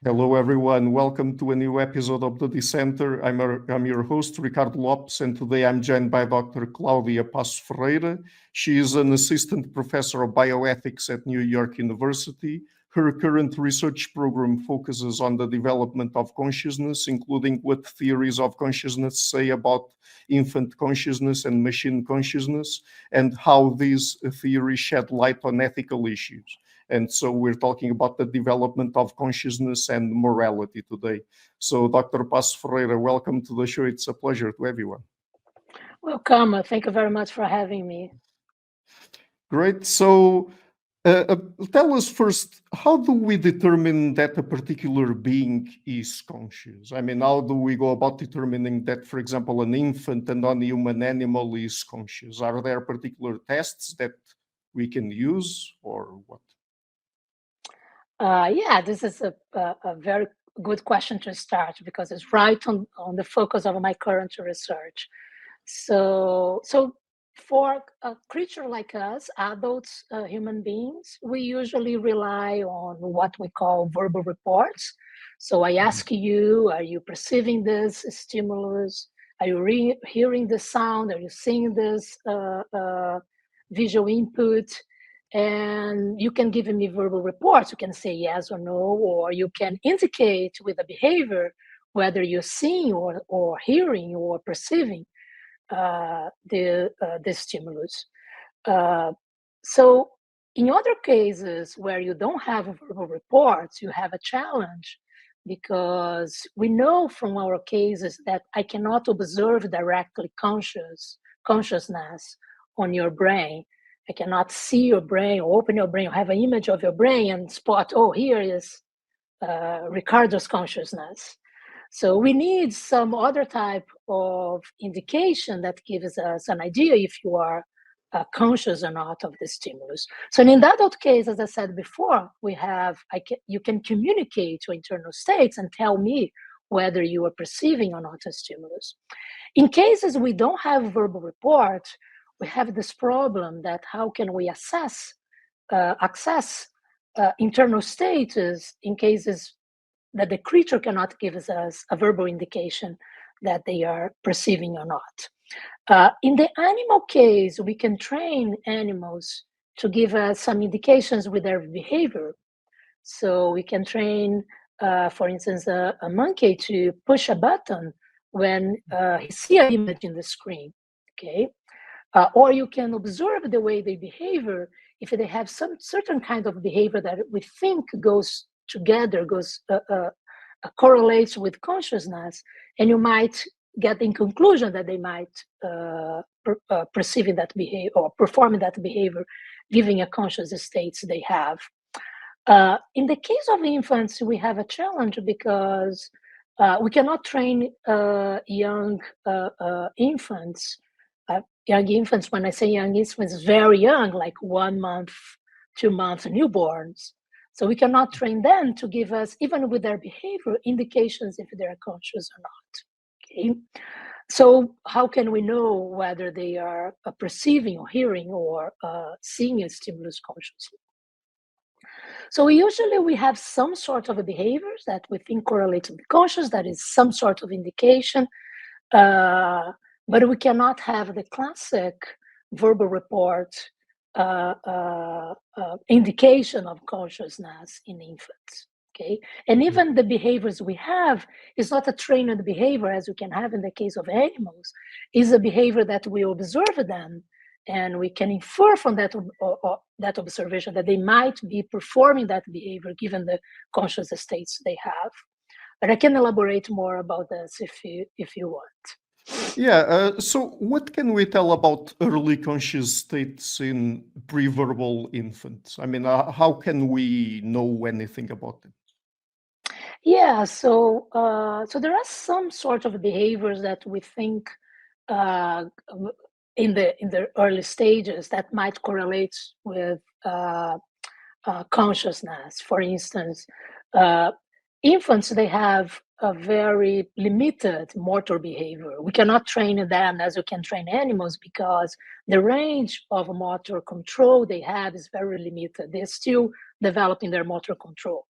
Hello, everyone. Welcome to a new episode of the Dissenter. I'm your host, Ricardo Lopes, and today I'm joined by Dr. Cláudia Passos Ferreira. She is an Assistant Professor of Bioethics at New York University. Her current research program focuses on the development of consciousness, including what theories of consciousness say about infant consciousness and machine consciousness, and how these theories shed light on ethical issues. And so we're talking about the development of consciousness and morality today. So Dr. Passos Ferreira, welcome to the show. It's a pleasure to have you on. Welcome. Thank you very much for having me. Great. So tell us first, how do we determine that a particular being is conscious? I mean, how do we go about determining that, for example, an infant and non-human animal is conscious? Are there particular tests that we can use or what? Yeah, this is a very good question to start because it's right on the focus of my current research. So for a creature like us, adults, human beings, we usually rely on what we call verbal reports. So I ask you, are you perceiving this stimulus? Are you hearing the sound? Are you seeing this visual input? And you can give me verbal reports. You can say yes or no, or you can indicate with a behavior whether you're seeing or hearing or perceiving the stimulus. So in other cases where you don't have verbal reports, you have a challenge because we know from our cases that I cannot observe directly consciousness on your brain. I cannot see your brain or open your brain or have an image of your brain and spot, oh, here is Ricardo's consciousness. So we need some other type of indication that gives us an idea if you are conscious or not of the stimulus. So in that case, as I said before, we have you can communicate your internal states and tell me whether you are perceiving or not a stimulus. In cases we don't have verbal report, we have this problem that how can we access internal states in cases that the creature cannot give us a verbal indication that they are perceiving or not. In the animal case, we can train animals to give us some indications with their behavior. So we can train, for instance, a monkey to push a button when he sees an image in the screen, okay? Or you can observe the way they behave if they have some certain kind of behavior that we think goes together, correlates with consciousness, and you might get in conclusion that they might perceiving that behavior or performing that behavior, giving a conscious state they have. In the case of infants, we have a challenge because we cannot train young infants. Young infants, when I say young infants, very young, like 1 month, 2 months, newborns. So we cannot train them to give us, even with their behavior, indications if they're conscious or not. Okay. So how can we know whether they are perceiving or hearing or seeing a stimulus consciously? So usually we have some sort of behaviors that we think correlate to the conscious, that is some sort of indication. But we cannot have the classic verbal report indication of consciousness in infants. Okay, and even the behaviors we have is not a trained behavior as we can have in the case of animals. Is a behavior that we observe them, and we can infer from that that observation that they might be performing that behavior given the conscious states they have. But I can elaborate more about this if you want. Yeah, so what can we tell about early conscious states in preverbal infants? I mean, how can we know anything about them? Yeah, so there are some sort of behaviors that we think in the early stages that might correlate with consciousness. For instance, infants, they have a very limited motor behavior. We cannot train them as we can train animals because the range of motor control they have is very limited. They're still developing their motor control.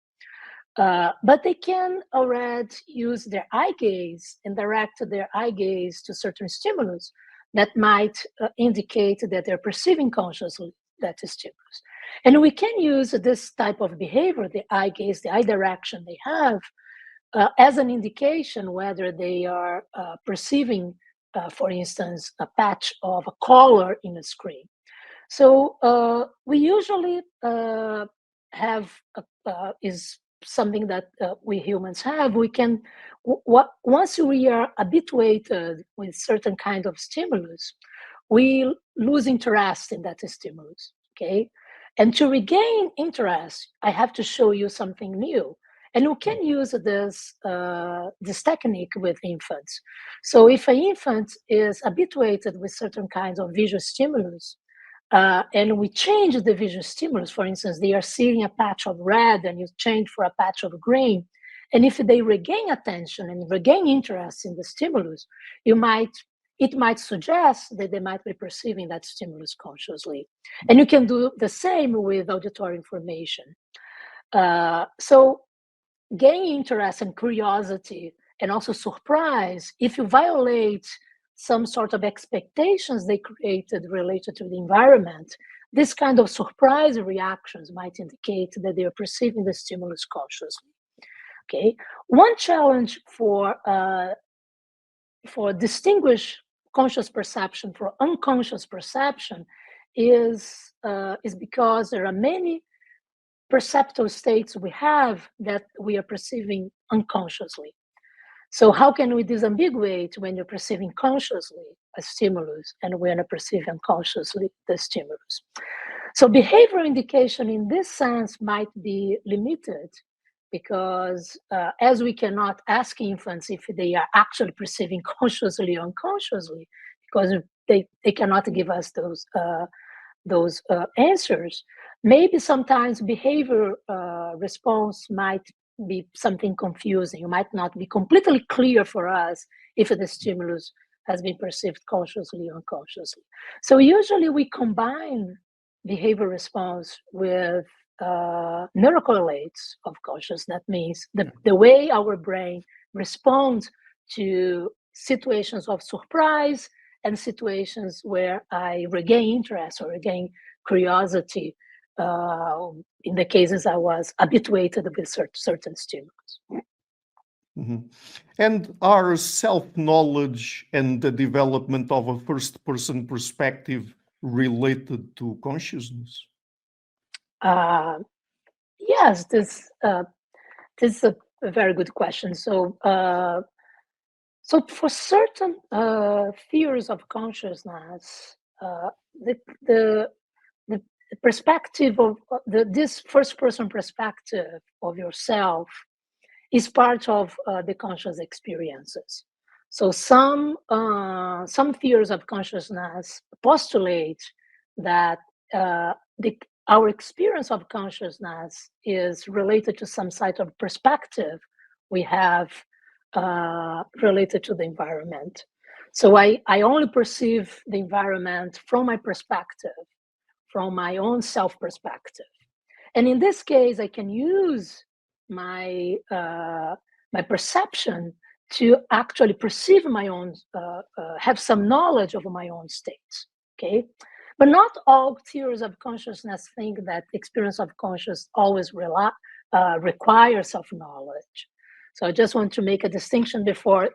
But they can already use their eye gaze and direct their eye gaze to certain stimulus that might indicate that they're perceiving consciously that stimulus. And we can use this type of behavior, the eye gaze, the eye direction they have, as an indication whether they are perceiving, for instance, a patch of a color in a screen. So we usually have is something that we humans have. We can once we are habituated with certain kind of stimulus, we lose interest in that stimulus. Okay, and to regain interest, I have to show you something new. And we can use this technique with infants. So if an infant is habituated with certain kinds of visual stimulus, and we change the visual stimulus, for instance, they are seeing a patch of red and you change for a patch of green. And if they regain attention and regain interest in the stimulus, it might suggest that they might be perceiving that stimulus consciously. And you can do the same with auditory information. So gain interest and curiosity and also surprise, if you violate some sort of expectations they created related to the environment, this kind of surprise reactions might indicate that they are perceiving the stimulus consciously. Okay, one challenge for distinguish conscious perception from unconscious perception is because there are many perceptual states we have that we are perceiving unconsciously. So how can we disambiguate when you're perceiving consciously a stimulus and when you're perceiving unconsciously the stimulus? So behavioral indication in this sense might be limited because as we cannot ask infants if they are actually perceiving consciously or unconsciously, because they cannot give us those answers, maybe sometimes behavior response might be something confusing. It might not be completely clear for us if the stimulus has been perceived consciously or unconsciously. So usually we combine behavior response with neurocorrelates of consciousness. That means the way our brain responds to situations of surprise and situations where I regain interest or regain curiosity in the cases I was habituated with certain stimulus. Mm-hmm. And are self-knowledge and the development of a first-person perspective related to consciousness? Yes, this is a very good question. So, so for certain theories of consciousness, the perspective of this first-person perspective of yourself is part of the conscious experiences. So some theories of consciousness postulate that our experience of consciousness is related to some sort of perspective we have related to the environment. So I only perceive the environment from my perspective, from my own self perspective. And in this case, I can use my perception to actually perceive my own, have some knowledge of my own states. Okay, but not all theories of consciousness think that experience of consciousness always requires self-knowledge. So I just want to make a distinction before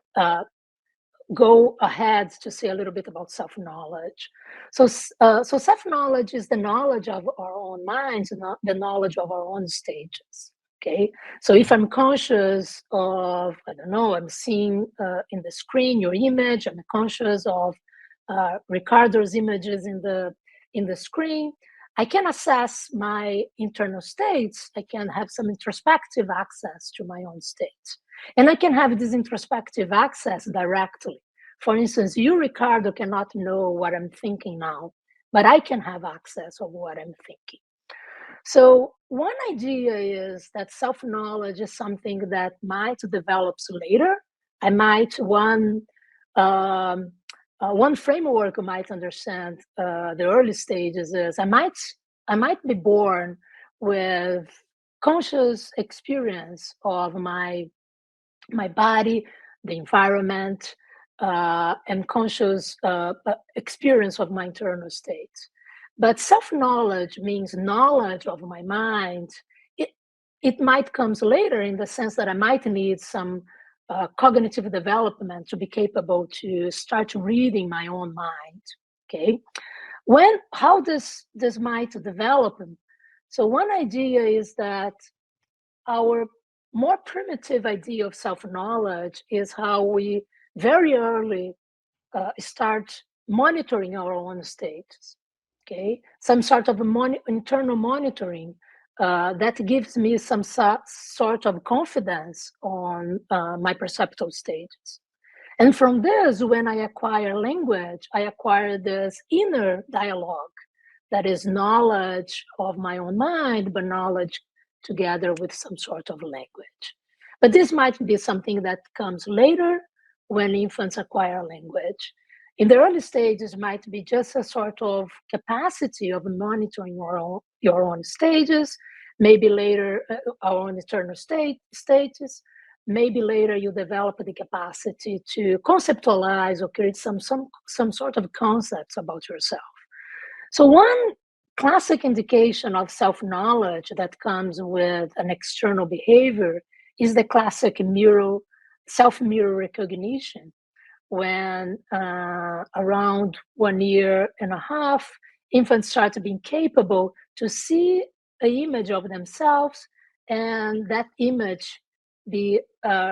go ahead to say a little bit about self-knowledge. So self-knowledge is the knowledge of our own minds, not the knowledge of our own stages. Okay, so if I'm conscious of, I don't know, I'm seeing in the screen your image, I'm conscious of Ricardo's images in the screen, I can assess my internal states. I can have some introspective access to my own states. And I can have this introspective access directly. For instance, you, Ricardo, cannot know what I'm thinking now, but I can have access of what I'm thinking. So one idea is that self-knowledge is something that might develop later. I might, one framework I might understand the early stages is I might be born with conscious experience of my body, the environment, and conscious experience of my internal state. But self-knowledge means knowledge of my mind. It might come later in the sense that I might need some cognitive development to be capable to start reading my own mind. Okay, how this might develop? So one idea is that our more primitive idea of self-knowledge is how we very early start monitoring our own states. Okay, some sort of internal monitoring that gives me some sort of confidence on my perceptual stages. And from this, when I acquire language, I acquire this inner dialogue that is knowledge of my own mind, but knowledge together with some sort of language. But this might be something that comes later when infants acquire language. In the early stages, might be just a sort of capacity of monitoring your own stages, maybe later our own internal stages. Maybe later you develop the capacity to conceptualize or create some sort of concepts about yourself. So one classic indication of self-knowledge that comes with an external behavior is the classic self-mirror recognition, when around 1.5 years, infants start being capable to see an image of themselves, and that image be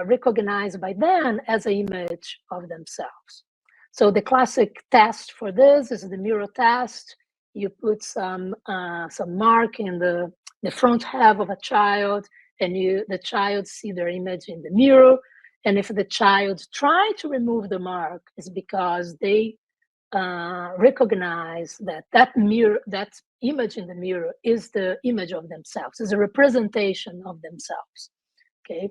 recognized by them as an image of themselves. So the classic test for this is the mirror test. You put some mark in the front half of a child, and the child see their image in the mirror. And if the child try to remove the mark, it's because they recognize that image in the mirror is the image of themselves, is a representation of themselves. Okay,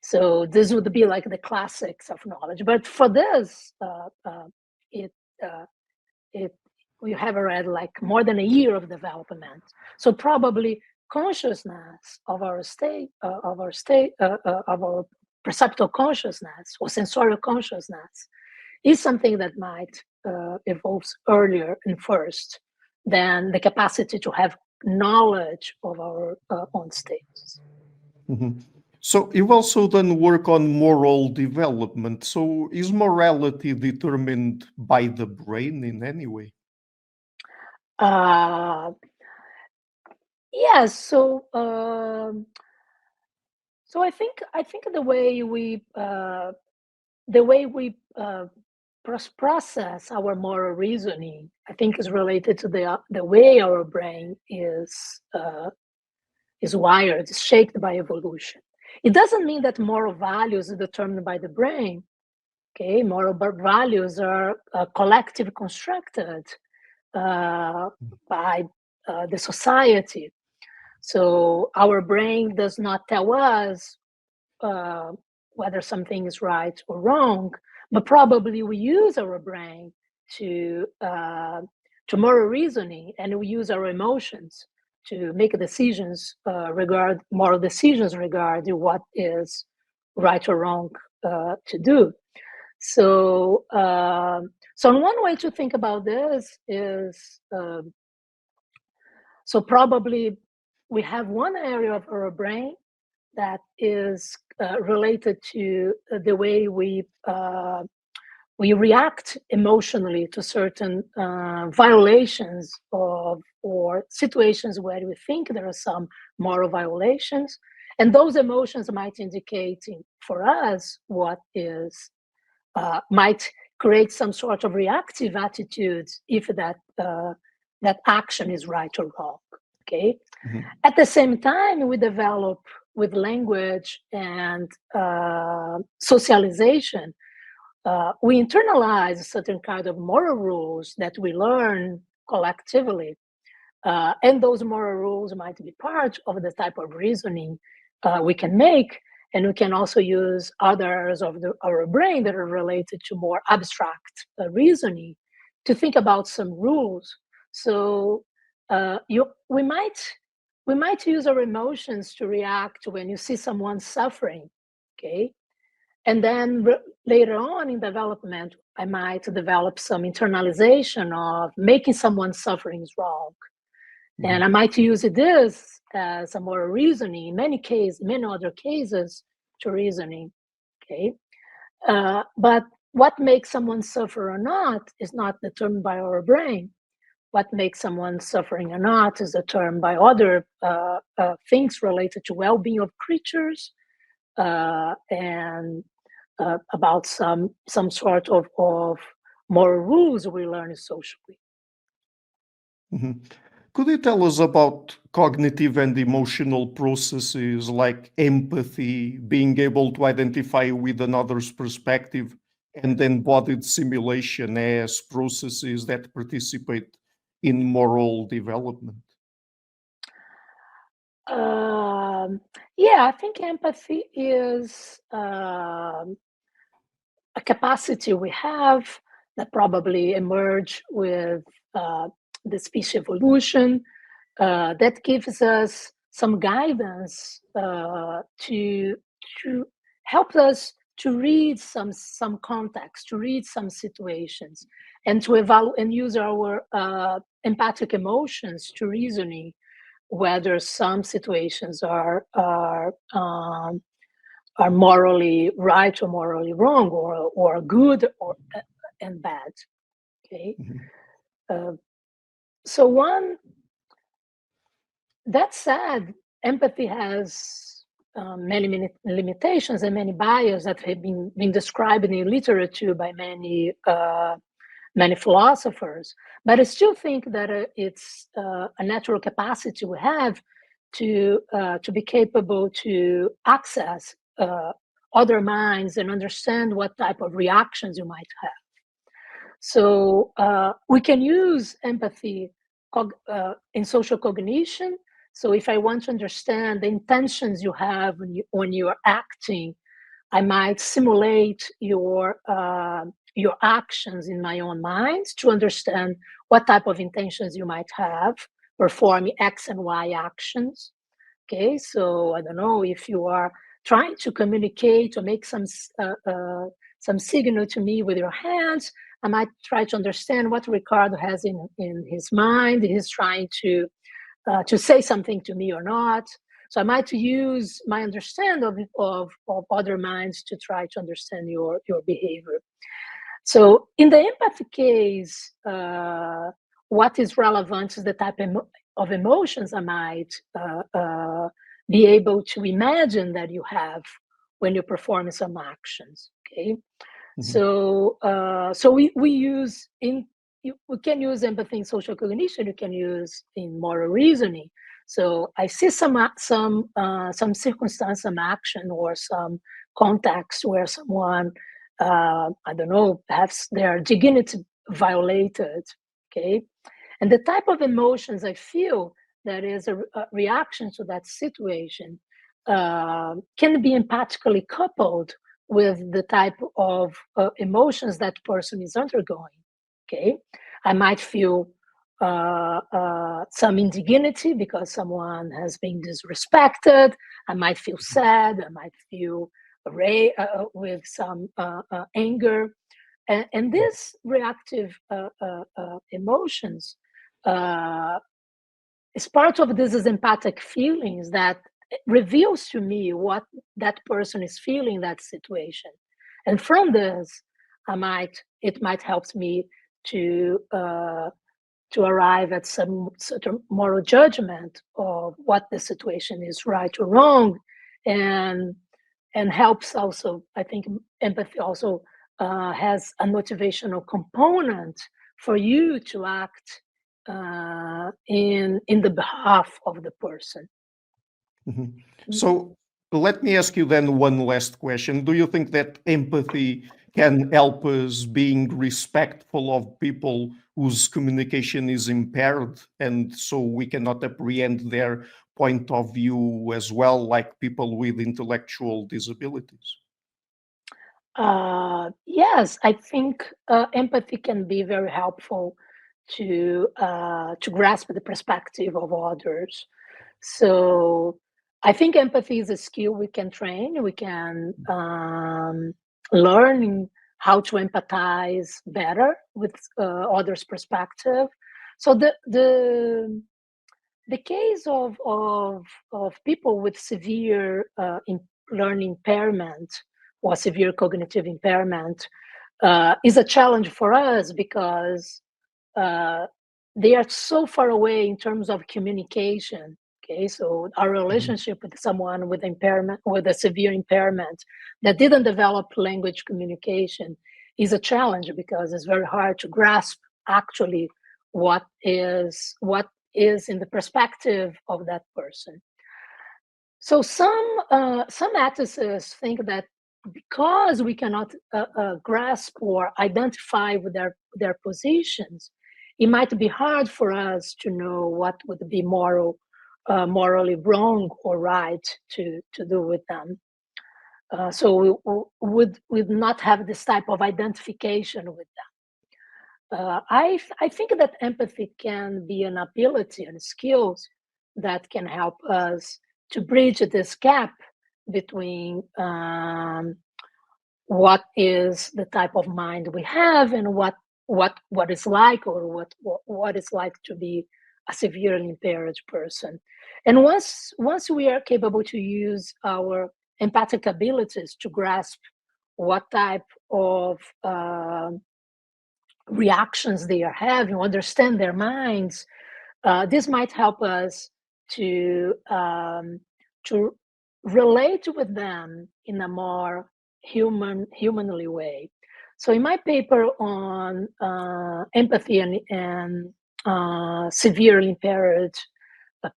so this would be like the classic self-knowledge. But for this, we have already like more than 1 year of development. So probably consciousness of our perceptual consciousness or sensorial consciousness is something that might evolve earlier and first than the capacity to have knowledge of our own states. Mm-hmm. So you've also done work on moral development. So is morality determined by the brain in any way? Yes. So I think the way we process our moral reasoning, I think, is related to the way our brain is wired, is shaped by evolution. It doesn't mean that moral values are determined by the brain. Okay, moral values are collective constructed by the society. So our brain does not tell us whether something is right or wrong, but probably we use our brain to moral reasoning, and we use our emotions to make decisions moral decisions regarding what is right or wrong to do. So one way to think about this is so probably we have one area of our brain that is related to the way we react emotionally to certain violations or situations where we think there are some moral violations, and those emotions might indicate for us what is might create some sort of reactive attitude if that action is right or wrong. Okay. Mm-hmm. At the same time, we develop with language and socialization, we internalize a certain kind of moral rules that we learn collectively. And those moral rules might be part of the type of reasoning we can make. And we can also use others of our brain that are related to more abstract reasoning to think about some rules. So we we might use our emotions to react when you see someone suffering, okay? And then later on in development, I might develop some internalization of making someone's suffering is wrong. And I might use this as a moral reasoning in many other cases to reasoning, okay? But what makes someone suffer or not is not determined by our brain. What makes someone suffering or not is determined by other things related to well-being of creatures and about some sort of moral rules we learn socially. Could you tell us about cognitive and emotional processes like empathy, being able to identify with another's perspective, and embodied simulation as processes that participate in moral development? Yeah, I think empathy is a capacity we have that probably emerged with the species evolution that gives us some guidance to help us to read some context, to read some situations, and to evaluate and use our empathic emotions to reasoning whether some situations are morally right or morally wrong, or good or and bad. Okay, so that said, empathy has many limitations and many biases that have been described in literature by many philosophers. But I still think that it's a natural capacity we have to be capable to access other minds and understand what type of reactions you might have. So we can use empathy in social cognition. So if I want to understand the intentions you have when you are acting, I might simulate your actions in my own mind to understand what type of intentions you might have performing X and Y actions. Okay, so I don't know if you are trying to communicate or make some signal to me with your hands. I might try to understand what Ricardo has in his mind. He's trying to say something to me or not. So I might use my understanding of other minds to try to understand your behavior. So in the empathy case, what is relevant is the type of emotions I might be able to imagine that you have when you perform some actions. Okay, so we can use empathy in social cognition. You can use in moral reasoning. So I see some circumstance, some action, or some context where someone, I don't know, perhaps their dignity violated. Okay, and the type of emotions I feel that is a reaction to that situation can be empathically coupled with the type of emotions that person is undergoing. Okay, I might feel some indignity because someone has been disrespected. I might feel sad. I might feel with some anger, and these reactive emotions is part of this is empathic feelings that reveals to me what that person is feeling in that situation, and from this, it might help me to arrive at some certain moral judgment of what the situation is right or wrong, and helps also. I think empathy also has a motivational component for you to act in the behalf of the person. So let me ask you then one last question. Do you think that empathy can help us being respectful of people whose communication is impaired, and so we cannot apprehend their point of view as well, like people with intellectual disabilities? Yes, I think empathy can be very helpful to grasp the perspective of others. So I think empathy is a skill we can train. We can learn how to empathize better with others' perspective. So the case of people with severe learning impairment or severe cognitive impairment is a challenge for us because they are so far away in terms of communication. Okay, so our relationship with someone with impairment, with a severe impairment that didn't develop language communication, is a challenge because it's very hard to grasp actually what is in the perspective of that person. So some ethicists think that because we cannot grasp or identify with their positions, it might be hard for us to know what would be morally wrong or right to do with them. So we would not have this type of identification with them. I think that empathy can be an ability and skills that can help us to bridge this gap between what is the type of mind we have and what is like, or what is like to be a severely impaired person. And once we are capable to use our empathic abilities to grasp what type of reactions they are having, understand their minds, this might help us to relate with them in a more humanly way. So in my paper on empathy and severely impaired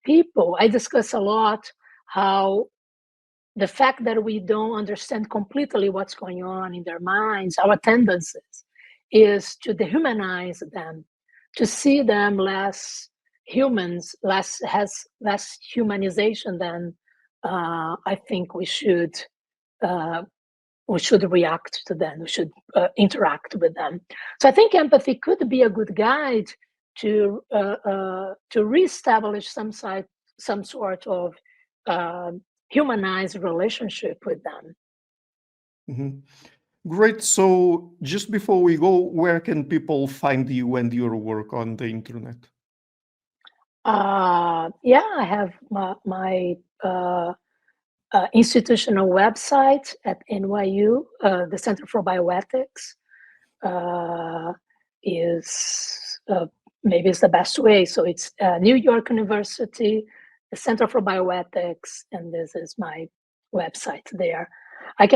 people, I discuss a lot how the fact that we don't understand completely what's going on in their minds, our tendencies, is to dehumanize them, to see them less humans, less humanization than I think we should react to them. We should interact with them. So I think empathy could be a good guide to reestablish some sort of humanized relationship with them. Mm-hmm. Great. So just before we go, where can people find you and your work on the internet? Yeah, I have my institutional website at NYU, the Center for Bioethics, is maybe it's the best way. So it's New York University, the Center for Bioethics, and this is my website there. I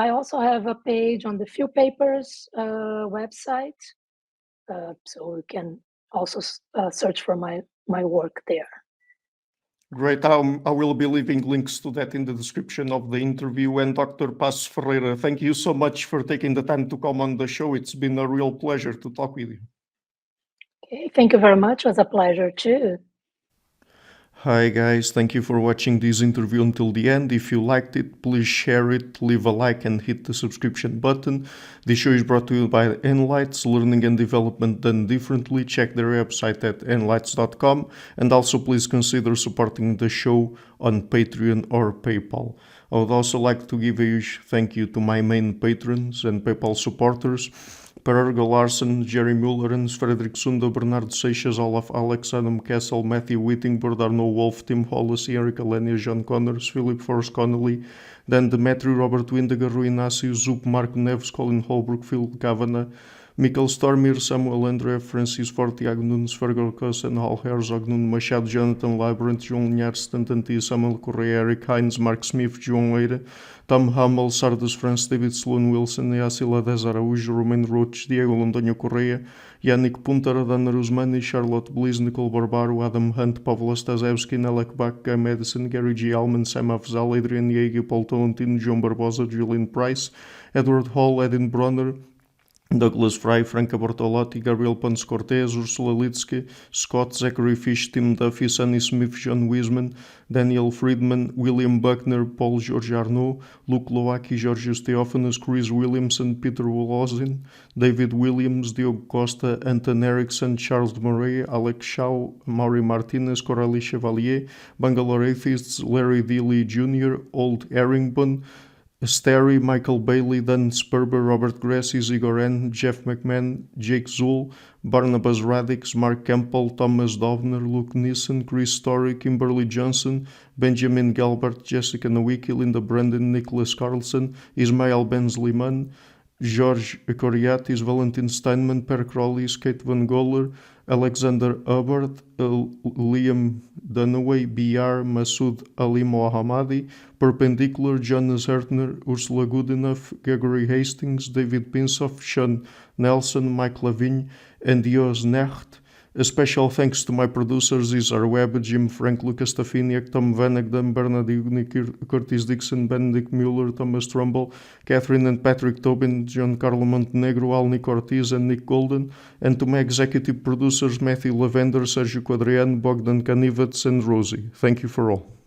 also have a page on the Few Papers website, so you can also search for my work there. Great. I will be leaving links to that in the description of the interview. And Dr. Passos Ferreira, thank you so much for taking the time to come on the show. It's been a real pleasure to talk with you. Okay, thank you very much. It was a pleasure too. Hi guys, thank you for watching this interview until the end. If you liked it, please share it, leave a like and hit the subscription button. This show is brought to you by Enlights, Learning and Development Done Differently. Check their website at enlights.com, and also please consider supporting the show on Patreon or PayPal. I would also like to give a huge thank you to my main patrons and PayPal supporters: Per Larsen, Jerry Mullerens, Frederick Sunda, Bernardo Seixas, Olaf Alex, Adam Kessel, Matthew Whittingford, Arno Wolf, Tim Hollis, Eric Alenia, John Connors, Philip Forrest Connolly, Dan Demetri, Robert Windiger, Rui Inácio, Zup, Marco Neves, Colin Holbrook, Phil Kavanagh, Mikkel Stormir, Samuel André, Francis Ford, Tiago Nunes, Fergal Cossen, Hal Herzog, Nuno Machado, Jonathan Labyrinth, João Linhares, Stantantia, Samuel Correia, Eric Hines, Mark Smith, João Eira, Tom Hummel, Sardas France, David Sloan Wilson, Yacila Dez Araújo, Romain Roach, Diego Londonho Correia, Yannick Punter, Dana Rusmani, Charlotte Bliss, Nicole Barbaro, Adam Hunt, Pavlo Stasevski, Nelek Bach, Guy Madison, Gary G. Alman, Sam Afzal, Adrian Yeager, Paul Tolentino, João Barbosa, Julian Price, Edward Hall, Edin Bronner, Douglas Fry, Franca Bortolotti, Gabriel Ponce Cortez, Ursula Litsky, Scott, Zachary Fish, Tim Duffy, Sonny Smith, John Wiseman, Daniel Friedman, William Buckner, Paul George Arnaud, Luke Loaki, Georgios Theophanes, Chris Williamson, Peter Wolozin, David Williams, Diogo Costa, Anton Erickson, Charles Murray, Alex Shaw, Maury Martinez, Coralie Chevalier, Bangalore Atheists, Larry Dealey Jr., Old Erringbone, Sterry, Michael Bailey, Dan Sperber, Robert Grassi, Igor N., Jeff McMahon, Jake Zool, Barnabas Radix, Mark Campbell, Thomas Dovner, Luke Nissen, Chris Story, Kimberly Johnson, Benjamin Galbert, Jessica Nowicki, Linda Brandon, Nicholas Carlson, Ismael Benzliman, George Coriatis, Valentin Steinman, Per Crowley, Kate Van Goller, Alexander Hubbard, Liam Dunaway, BR, Masood Ali Mohammadi, Perpendicular, Jonas Hertner, Ursula Goodenough, Gregory Hastings, David Pinsoff, Sean Nelson, Mike Lavigne, and Jos Necht. A special thanks to my producers, Isar Webb, Jim Frank, Lucas Stafiniak, Tom Vanagdam, Bernard Ugni, Curtis Dixon, Benedict Mueller, Thomas Trumbull, Catherine and Patrick Tobin, John Carlo Montenegro, Alnick Ortiz, and Nick Golden, and to my executive producers, Matthew Lavender, Sergio Quadriano, Bogdan Kanivets, and Rosie. Thank you for all.